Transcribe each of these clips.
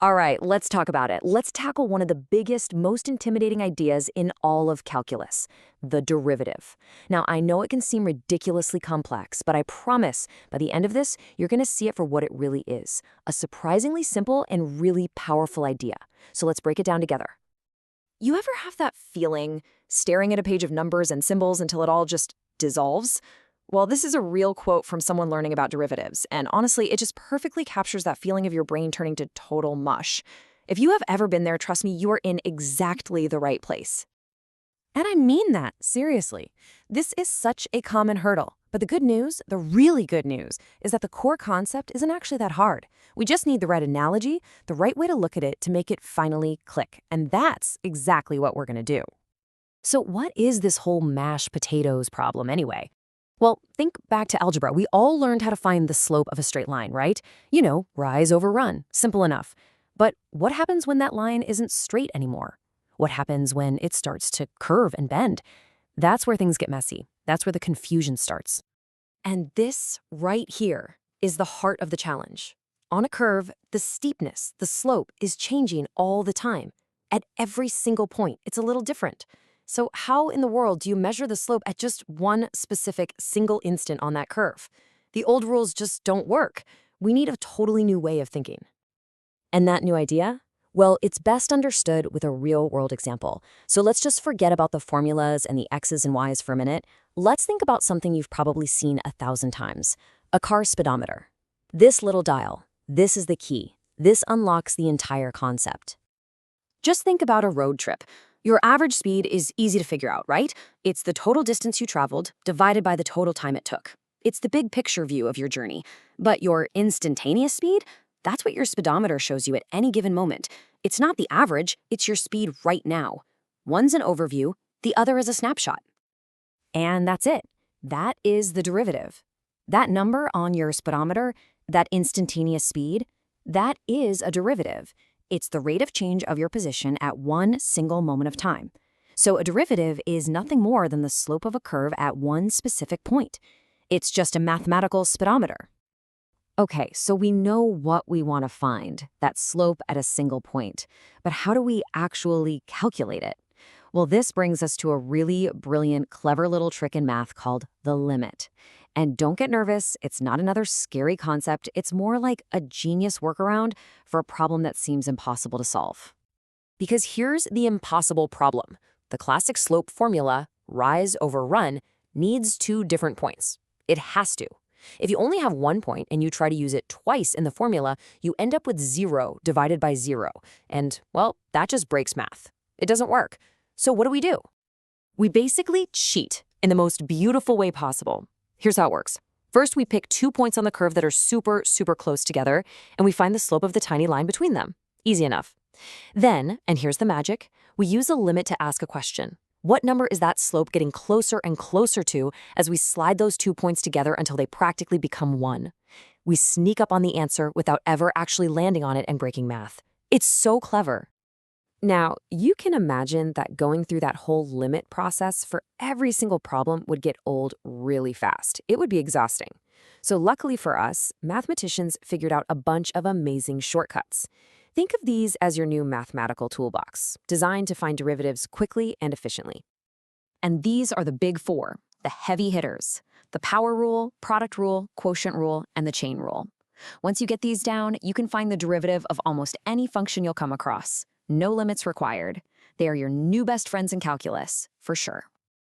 All right, let's talk about it. Let's tackle one of the biggest, most intimidating ideas in all of calculus, the derivative. Now, I know it can seem ridiculously complex, but I promise by the end of this, you're going to see it for what it really is, a surprisingly simple and really powerful idea. So let's break it down together. You ever have that feeling staring at a page of numbers and symbols until it all just dissolves? Well, this is a real quote from someone learning about derivatives, and honestly, it just perfectly captures that feeling of your brain turning to total mush. If you have ever been there, trust me, you are in exactly the right place. And I mean that, seriously. This is such a common hurdle. But the good news, the really good news, is that the core concept isn't actually that hard. We just need the right analogy, the right way to look at it to make it finally click. And that's exactly what we're going to do. So what is this whole mashed potatoes problem anyway? Well, think back to algebra. We all learned how to find the slope of a straight line, right? You know, rise over run. Simple enough. But what happens when that line isn't straight anymore? What happens when it starts to curve and bend? That's where things get messy. That's where the confusion starts. And this right here is the heart of the challenge. On a curve, the steepness, the slope, is changing all the time. At every single point, it's a little different. So how in the world do you measure the slope at just one specific single instant on that curve? The old rules just don't work. We need a totally new way of thinking. And that new idea? Well, it's best understood with a real-world example. So let's just forget about the formulas and the X's and Y's for a minute. Let's think about something you've probably seen 1,000 times. A car speedometer. This little dial, this is the key. This unlocks the entire concept. Just think about a road trip. Your average speed is easy to figure out, right? It's the total distance you traveled divided by the total time it took. It's the big picture view of your journey. But your instantaneous speed? That's what your speedometer shows you at any given moment. It's not the average, it's your speed right now. One's an overview, the other is a snapshot. And that's it. That is the derivative. That number on your speedometer, that instantaneous speed, that is a derivative. It's the rate of change of your position at one single moment of time. So a derivative is nothing more than the slope of a curve at one specific point. It's just a mathematical speedometer. Okay, so we know what we want to find, that slope at a single point. But how do we actually calculate it? Well, this brings us to a really brilliant, clever little trick in math called the limit. And don't get nervous, it's not another scary concept. It's more like a genius workaround for a problem that seems impossible to solve. Because here's the impossible problem. The classic slope formula, rise over run, needs two different points. It has to. If you only have one point and you try to use it twice in the formula, you end up with 0 divided by 0. And, well, that just breaks math. It doesn't work. So what do? We basically cheat in the most beautiful way possible. Here's how it works. First, we pick 2 points on the curve that are super, super close together, and we find the slope of the tiny line between them. Easy enough. Then, and here's the magic, we use a limit to ask a question. What number is that slope getting closer and closer to as we slide those 2 points together until they practically become 1? We sneak up on the answer without ever actually landing on it and breaking math. It's so clever. Now, you can imagine that going through that whole limit process for every single problem would get old really fast. It would be exhausting. So luckily for us, mathematicians figured out a bunch of amazing shortcuts. Think of these as your new mathematical toolbox, designed to find derivatives quickly and efficiently. And these are the big four, the heavy hitters: the power rule, product rule, quotient rule, and the chain rule. Once you get these down, you can find the derivative of almost any function you'll come across. No limits required. They are your new best friends in calculus, for sure.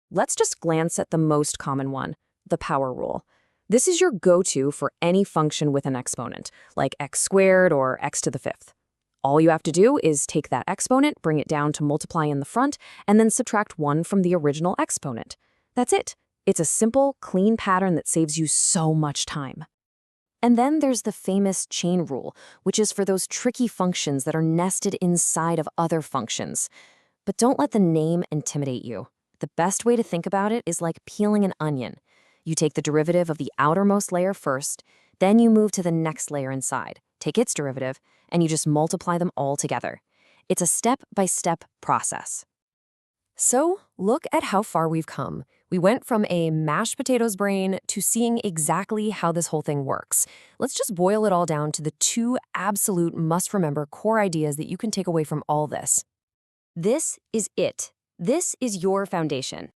Let's just glance at the most common one, the power rule. This is your go-to for any function with an exponent, like x squared or x to the fifth. All you have to do is take that exponent, bring it down to multiply in the front, and then subtract 1 from the original exponent. That's it. It's a simple, clean pattern that saves you so much time. And then there's the famous chain rule, which is for those tricky functions that are nested inside of other functions. But don't let the name intimidate you. The best way to think about it is like peeling an onion. You take the derivative of the outermost layer first, then you move to the next layer inside, take its derivative, and you just multiply them all together. It's a step-by-step process. So, look at how far we've come. We went from a mashed potatoes brain to seeing exactly how this whole thing works. Let's just boil it all down to the two absolute must-remember core ideas that you can take away from all this. This is it. This is your foundation.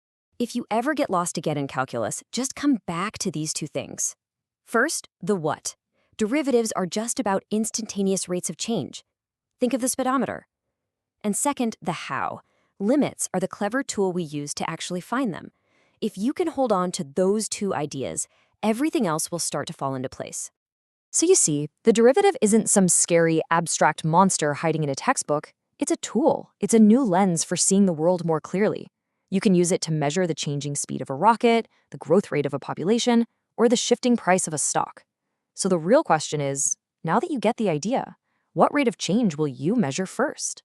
If you ever get lost again in calculus, just come back to these two things. First, the what. Derivatives are just about instantaneous rates of change. Think of the speedometer. And second, the how. Limits are the clever tool we use to actually find them. If you can hold on to those two ideas, everything else will start to fall into place. So you see, the derivative isn't some scary, abstract monster hiding in a textbook. It's a tool. It's a new lens for seeing the world more clearly. You can use it to measure the changing speed of a rocket, the growth rate of a population, or the shifting price of a stock. So the real question is, now that you get the idea, what rate of change will you measure first?